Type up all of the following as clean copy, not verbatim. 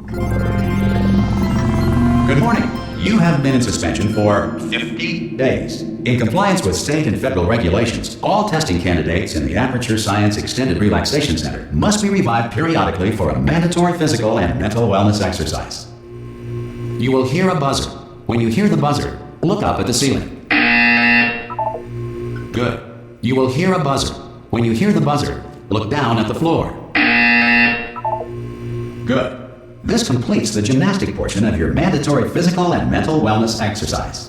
Good morning. You have been in suspension for 50 days. In compliance with state and federal regulations, all testing candidates in the Aperture Science Extended Relaxation Center must be revived periodically for a mandatory physical and mental wellness exercise. You will hear a buzzer. When you hear the buzzer, look up at the ceiling. Good. You will hear a buzzer. When you hear the buzzer, look down at the floor. Good. This completes the gymnastic portion of your mandatory physical and mental wellness exercise.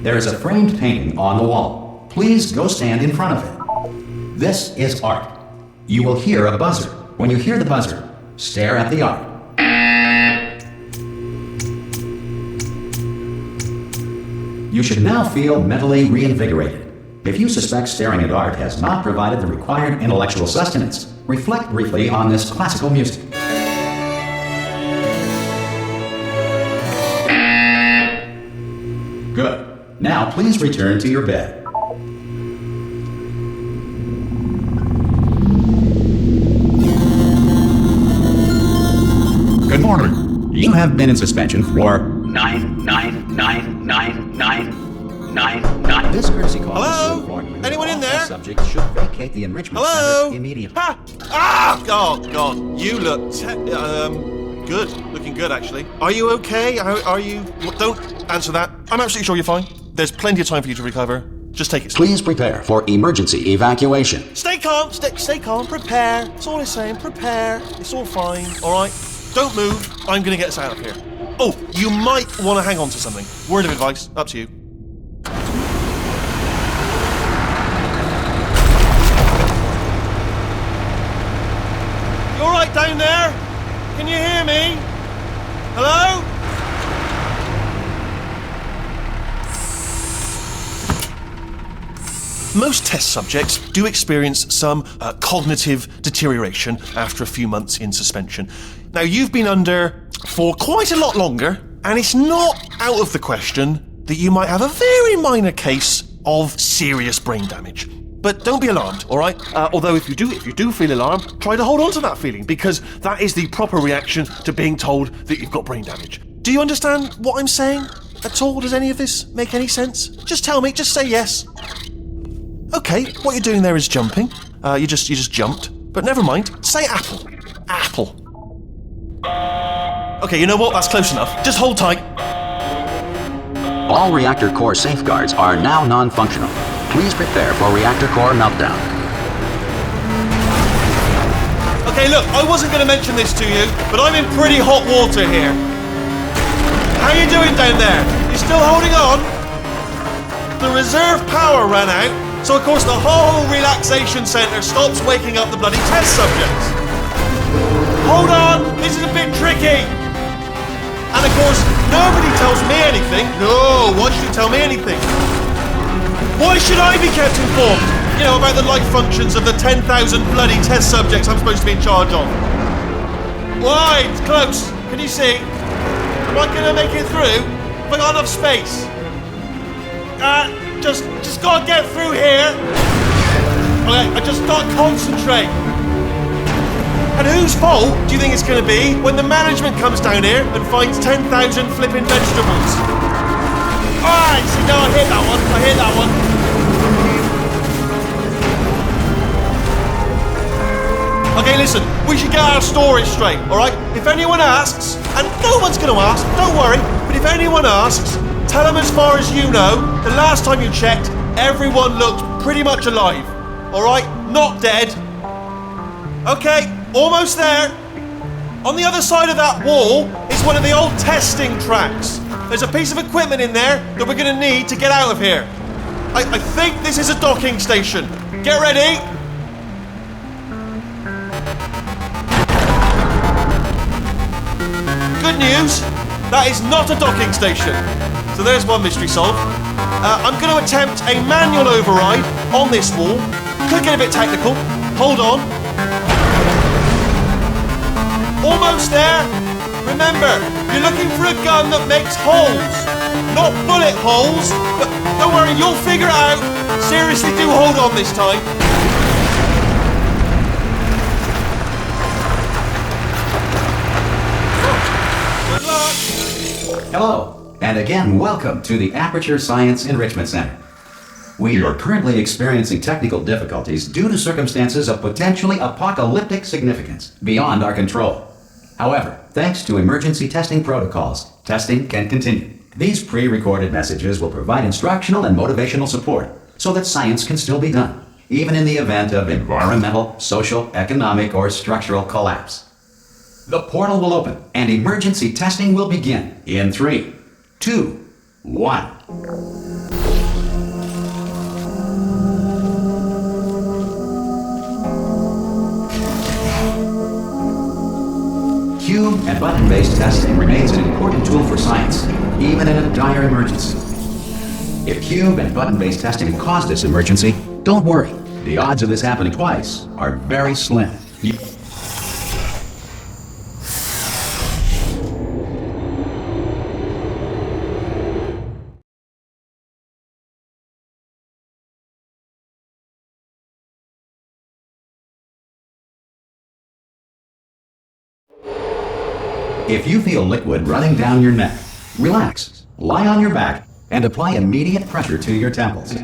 There is a framed painting on the wall. Please go stand in front of it. This is art. You will hear a buzzer. When you hear the buzzer, stare at the art. You should now feel mentally reinvigorated. If you suspect staring at art has not provided the required intellectual sustenance, reflect briefly on this classical music. Good. Now please return to your bed. Good morning. You have been in suspension for 9999999. This courtesy call is to inform you that Anyone in all there? test subjects should vacate the enrichment Hello? center immediately. Ha! Ah! Oh, God. You look good. Looking good, actually. Are you okay? Are you... Don't answer that. I'm absolutely sure you're fine. There's plenty of time for you to recover. Just take it slow. Please prepare for emergency evacuation. Stay calm. Stay calm. Prepare. That's all I'm saying. Prepare. It's all fine. All right? Don't move. I'm going to get us out of here. Oh, you might want to hang on to something. Word of advice. Up to you. You all right down there? Can you hear me? Hello? Most test subjects do experience some cognitive deterioration after a few months in suspension. Now, you've been under for quite a lot longer, and it's not out of the question that you might have a very minor case of serious brain damage. But don't be alarmed, all right? Although if you do feel alarmed, try to hold on to that feeling, because that is the proper reaction to being told that you've got brain damage. Do you understand what I'm saying at all? Does any of this make any sense? Just tell me, just say yes. Okay, what you're doing there is jumping. You just jumped. But never mind. Say apple. Apple. Okay, you know what? That's close enough. Just hold tight. All reactor core safeguards are now non-functional. Please prepare for reactor core meltdown. Okay, look, I wasn't going to mention this to you, but I'm in pretty hot water here. How you doing down there? You still holding on? The reserve power ran out, so of course the whole relaxation centre stops waking up the bloody test subjects. Hold on, this is a bit tricky. And of course, nobody tells me anything. No, why should you tell me anything? Why should I be kept informed? You know, about the life functions of the 10,000 bloody test subjects I'm supposed to be in charge of. Why? It's close. Can you see? Am I gonna make it through? Have I got enough space? Just gotta get through here. Okay, I just gotta concentrate. And whose fault do you think it's gonna be when the management comes down here and finds 10,000 flipping vegetables? Alright, see, no, I hit that one. Okay, listen, we should get our story straight, alright? If anyone asks, and no one's gonna ask, don't worry, but if anyone asks, tell them as far as you know, the last time you checked, everyone looked pretty much alive, alright? Not dead. Okay, almost there. On the other side of that wall is one of the old testing tracks. There's a piece of equipment in there that we're gonna need to get out of here. I think this is a docking station. Get ready. Good news, that is not a docking station. So there's one mystery solved. I'm gonna attempt a manual override on this wall. Could get a bit technical. Hold on. Almost there. Remember, you're looking for a gun that makes holes, not bullet holes. But don't worry, you'll figure it out. Seriously, do hold on this time. Hello, and again, welcome to the Aperture Science Enrichment Center. We are currently experiencing technical difficulties due to circumstances of potentially apocalyptic significance beyond our control. However, thanks to emergency testing protocols, testing can continue. These pre-recorded messages will provide instructional and motivational support so that science can still be done, even in the event of environmental, social, economic, or structural collapse. The portal will open and emergency testing will begin in 3, 2, 1. Cube and button-based testing remains an important tool for science, even in a dire emergency. If cube and button-based testing caused this emergency, don't worry. The odds of this happening twice are very slim. If you feel liquid running down your neck, relax, lie on your back, and apply immediate pressure to your temples.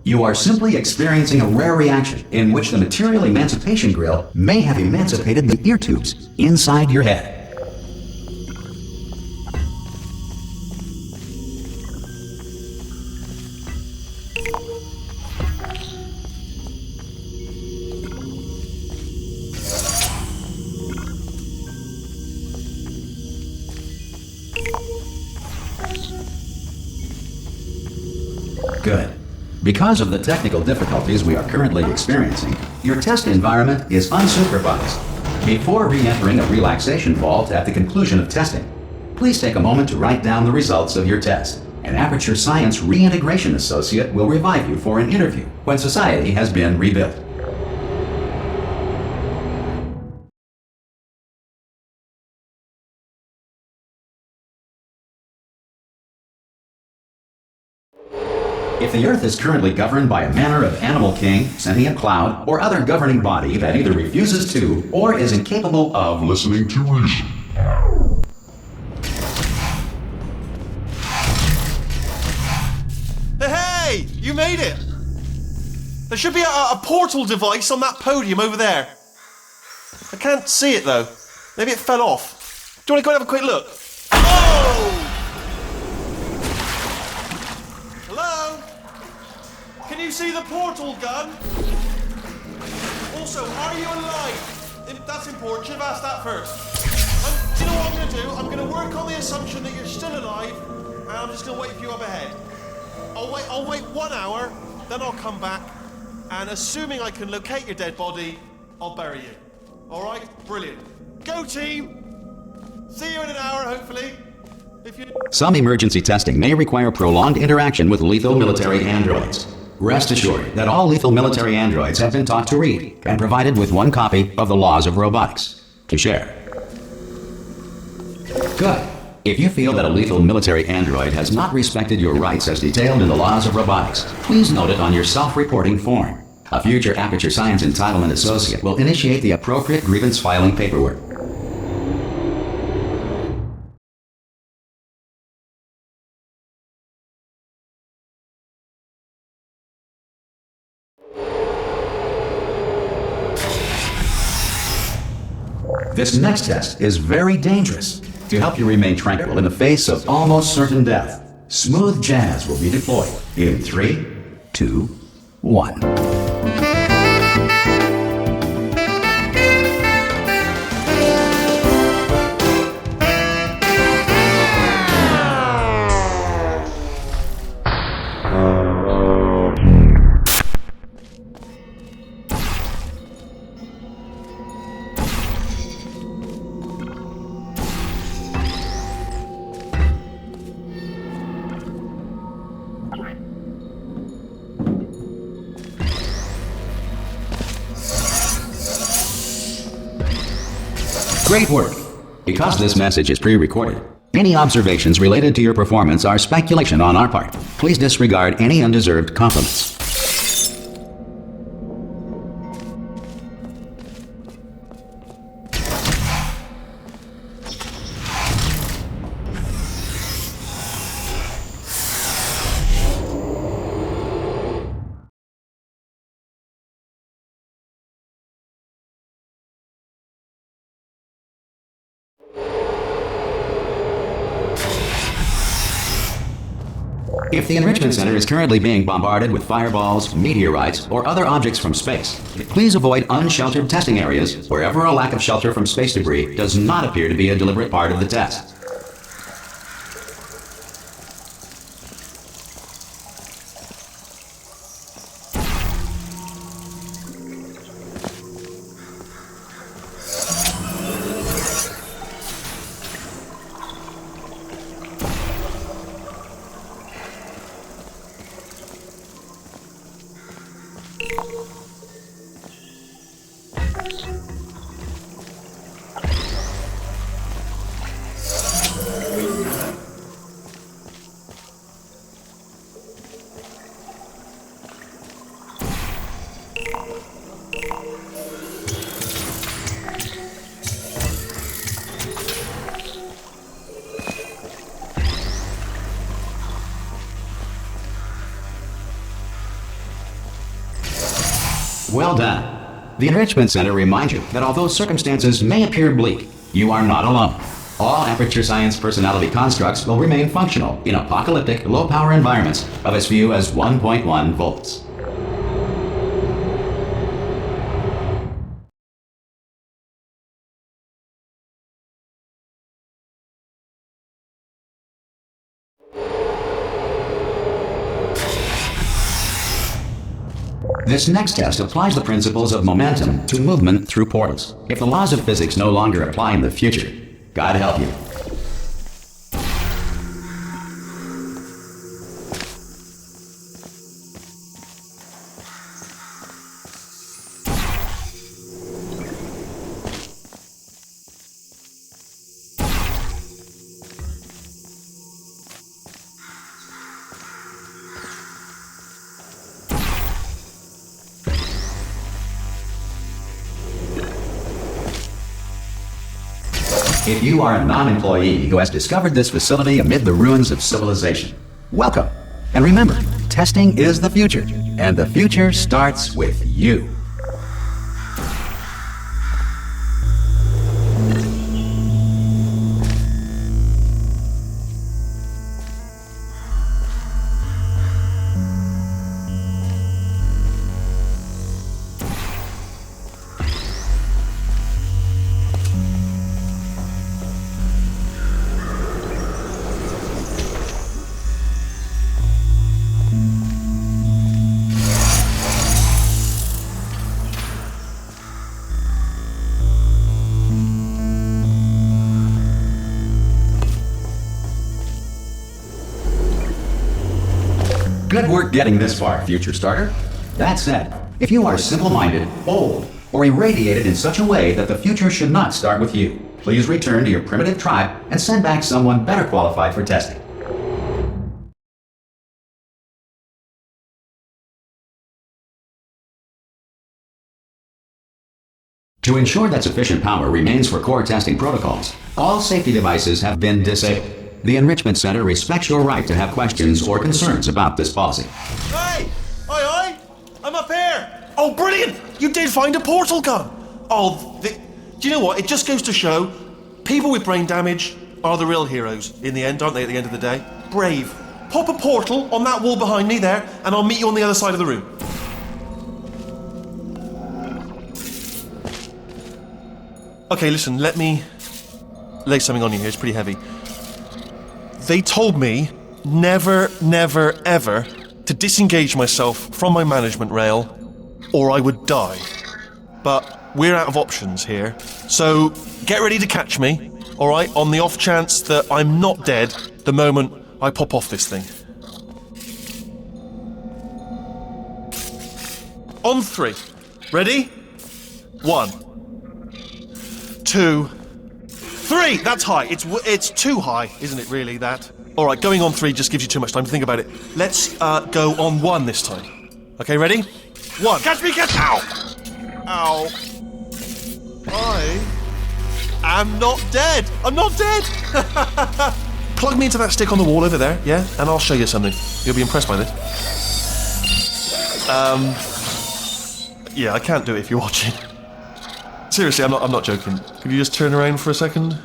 You are simply experiencing a rare reaction in which the material emancipation grill may have emancipated the ear tubes inside your head. Good. Because of the technical difficulties we are currently experiencing, your test environment is unsupervised. Before re-entering a relaxation vault at the conclusion of testing, please take a moment to write down the results of your test. An Aperture Science Reintegration Associate will revive you for an interview when society has been rebuilt. If the Earth is currently governed by a manner of animal king, sentient cloud, or other governing body that either refuses to or is incapable of listening to reason. Hey! You made it! There should be a portal device on that podium over there. I can't see it though. Maybe it fell off. Do you want to go and have a quick look? Oh! Hello? Can you see the portal gun? Also, are you alive? That's important. Should have asked that first. Do you know what I'm going to do? I'm going to work on the assumption that you're still alive, and I'm just going to wait for you up ahead. I'll wait 1 hour, then I'll come back, and assuming I can locate your dead body, I'll bury you. All right? Brilliant. Go team! See you in an hour, hopefully. Some emergency testing may require prolonged interaction with lethal military androids. Rest assured that all lethal military androids have been taught to read and provided with 1 copy of the Laws of Robotics to share. Good. If you feel that a lethal military android has not respected your rights as detailed in the Laws of Robotics, please note it on your self-reporting form. A future Aperture Science Entitlement Associate will initiate the appropriate grievance filing paperwork. This next test is very dangerous. To help you remain tranquil in the face of almost certain death, smooth jazz will be deployed in 3, 2, 1. Great work! Because this message is pre-recorded, any observations related to your performance are speculation on our part. Please disregard any undeserved compliments. if the Enrichment Center is currently being bombarded with fireballs, meteorites, or other objects from space, please avoid unsheltered testing areas wherever a lack of shelter from space debris does not appear to be a deliberate part of the test. Well done. The Enrichment Center reminds you that although circumstances may appear bleak, you are not alone. All Aperture Science personality constructs will remain functional in apocalyptic, low-power environments of as few as 1.1 volts. This next test applies the principles of momentum to movement through portals. If the laws of physics no longer apply in the future, God help you. If you are a non-employee who has discovered this facility amid the ruins of civilization, welcome. And remember, testing is the future, and the future starts with you. Good work getting this far, future starter. That said, if you are simple-minded, old, or irradiated in such a way that the future should not start with you, please return to your primitive tribe and send back someone better qualified for testing. To ensure that sufficient power remains for core testing protocols, all safety devices have been disabled. The Enrichment Center respects your right to have questions or concerns about this policy. Hey! Aye, aye! I'm up here! Oh, brilliant! You did find a portal gun! Oh, do you know what? It just goes to show, people with brain damage are the real heroes in the end, aren't they, at the end of the day? Brave. Pop a portal on that wall behind me there, and I'll meet you on the other side of the room. Okay, listen, let me lay something on you here. It's pretty heavy. They told me never, never, ever to disengage myself from my management rail or I would die. But we're out of options here. So get ready to catch me, alright, on the off chance that I'm not dead the moment I pop off this thing. On 3. Ready? 1, 2, 3! That's high. It's too high, isn't it, really, that? All right, going on 3 just gives you too much time to think about it. Let's go on 1 this time. Okay, ready? 1. Catch me, catch... Ow! Ow. I am not dead. I'm not dead! Plug me into that stick on the wall over there, yeah? And I'll show you something. You'll be impressed by this. Yeah, I can't do it if you're watching. Seriously, I'm not joking. Could you just turn around for a second?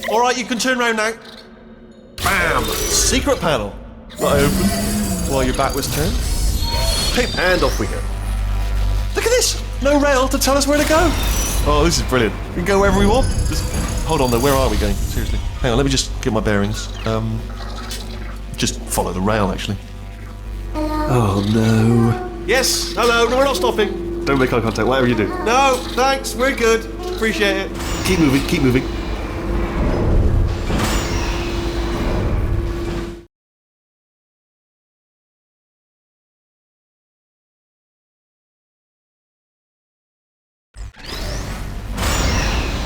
Alright, you can turn around now. Bam! Secret panel. That I opened while your back was turned. Hey, and off we go. Look at this! No rail to tell us where to go. Oh, this is brilliant. We can go wherever we want. Just hold on though, where are we going? Seriously. Hang on, let me just get my bearings. Just follow the rail, actually. Oh no. Yes, hello, no, we're not stopping. Don't make eye contact, whatever you do. No, thanks, we're good. Appreciate it. Keep moving, keep moving.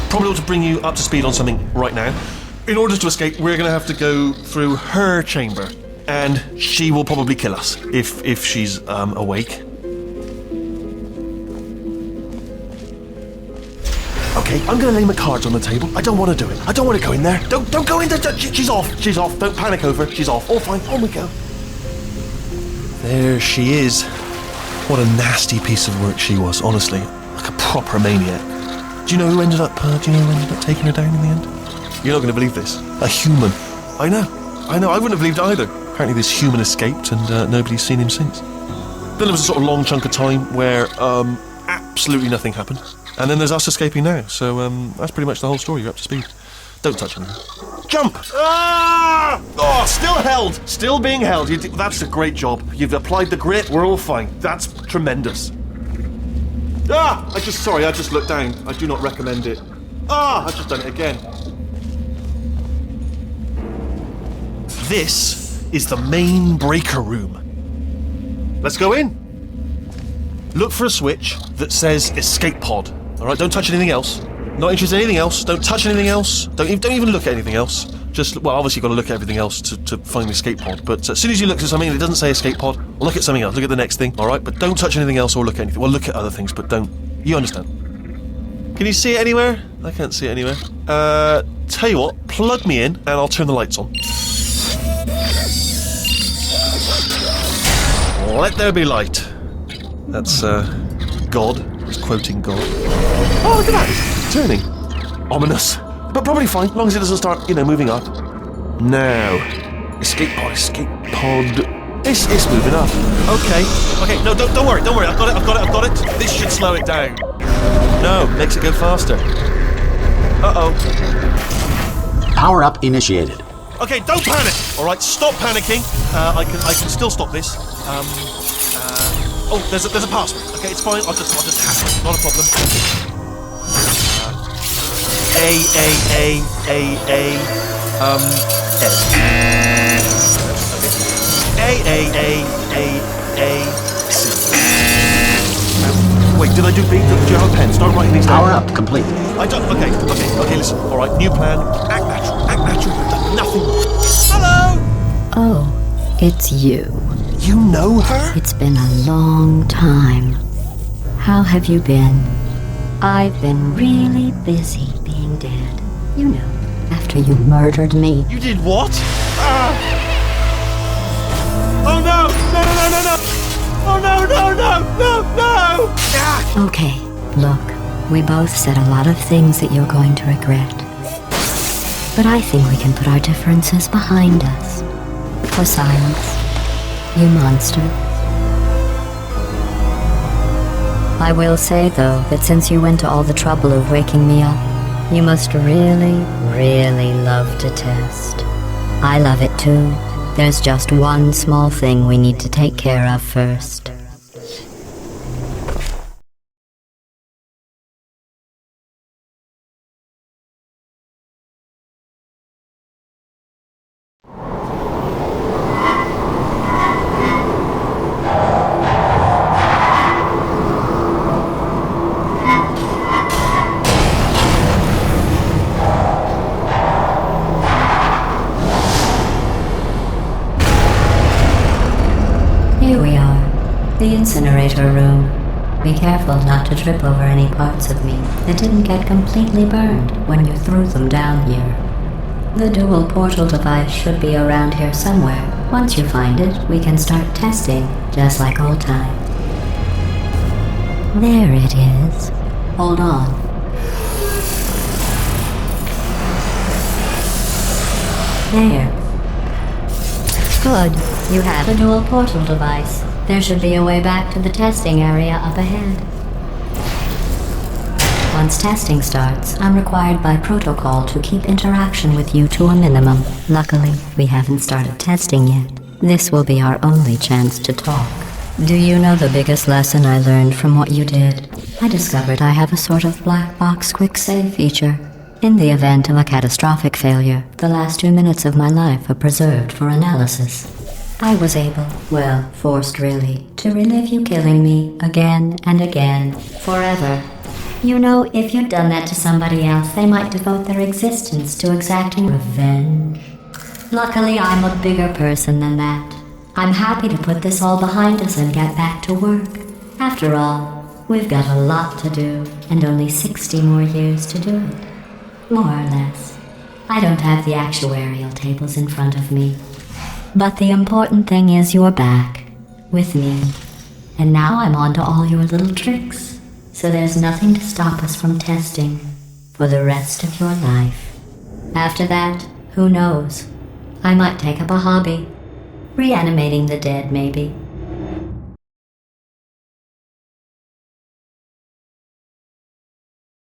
Probably ought to bring you up to speed on something right now. In order to escape, we're going to have to go through her chamber, and she will probably kill us if she's awake. Okay, I'm going to lay my cards on the table. I don't want to do it. I don't want to go in there. Don't go in there. She's off. She's off. Don't panic over. She's off. All fine. On we go. There she is. What a nasty piece of work she was. Honestly, like a proper maniac. Do you know who ended up taking her down in the end? You're not going to believe this. A human. I know. I wouldn't have believed either. Apparently this human escaped and nobody's seen him since. Then there was a sort of long chunk of time where absolutely nothing happened. And then there's us escaping now. So that's pretty much the whole story. You're up to speed. Don't touch anything. Jump! Ah! Oh, still held. Still being held. That's a great job. You've applied the grit. We're all fine. That's tremendous. Ah! I just looked down. I do not recommend it. Ah! I've just done it again. This is the main breaker room. Let's go in. Look for a switch that says escape pod. Alright, don't touch anything else. Not interested in anything else. Don't touch anything else. Don't even look at anything else. Just, well, obviously you've got to look at everything else to find the escape pod. But as soon as you look at something and it doesn't say escape pod, look at something else. Look at the next thing, alright? But don't touch anything else or look at anything. Well, look at other things, but don't. You understand? Can you see it anywhere? I can't see it anywhere. Tell you what, plug me in and I'll turn the lights on. Let there be light. That's, God. He's quoting God. Oh, look at that! It's turning. Ominous. But probably fine, as long as it doesn't start, moving up. Now. Escape pod. It's moving up. Okay, no, don't worry. I've got it. This should slow it down. No, makes it go faster. Uh-oh. Power up initiated. Okay, don't panic! Alright, stop panicking. I can still stop this. Oh, there's a password. Okay, it's fine. I'll just hack it. Not a problem. C. Wait, did I do B? Do you have a pen? Start writing these down. Power up complete. I don't. Okay, listen. Alright, new plan. Act natural. You've done nothing. Hello! Oh, it's you. You know her? It's been a long time. How have you been? I've been really busy being dead. You know, after you murdered me. You did what? Oh no! No! Oh no! Okay, look, we both said a lot of things that you're going to regret. But I think we can put our differences behind us. For silence. You monster. I will say, though, that since you went to all the trouble of waking me up, you must really, really love to test. I love it too. There's just one small thing we need to take care of first. Here we are, the incinerator room. Be careful not to trip over any parts of me that didn't get completely burned when you threw them down here. The dual portal device should be around here somewhere. Once you find it, we can start testing, just like old times. There it is. Hold on. There. Good. You have a dual portal device. There should be a way back to the testing area up ahead. Once testing starts, I'm required by protocol to keep interaction with you to a minimum. Luckily, we haven't started testing yet. This will be our only chance to talk. Do you know the biggest lesson I learned from what you did? I discovered I have a sort of black box quick save feature. In the event of a catastrophic failure, the last 2 minutes of my life are preserved for analysis. I was able, well, forced really, to relive you killing me again and again, forever. You know, if you'd done that to somebody else, they might devote their existence to exacting revenge. Luckily, I'm a bigger person than that. I'm happy to put this all behind us and get back to work. After all, we've got a lot to do, and only 60 more years to do it. More or less. I don't have the actuarial tables in front of me. But the important thing is you're back, with me. And now I'm on to all your little tricks. So there's nothing to stop us from testing for the rest of your life. After that, who knows? I might take up a hobby. Reanimating the dead, maybe.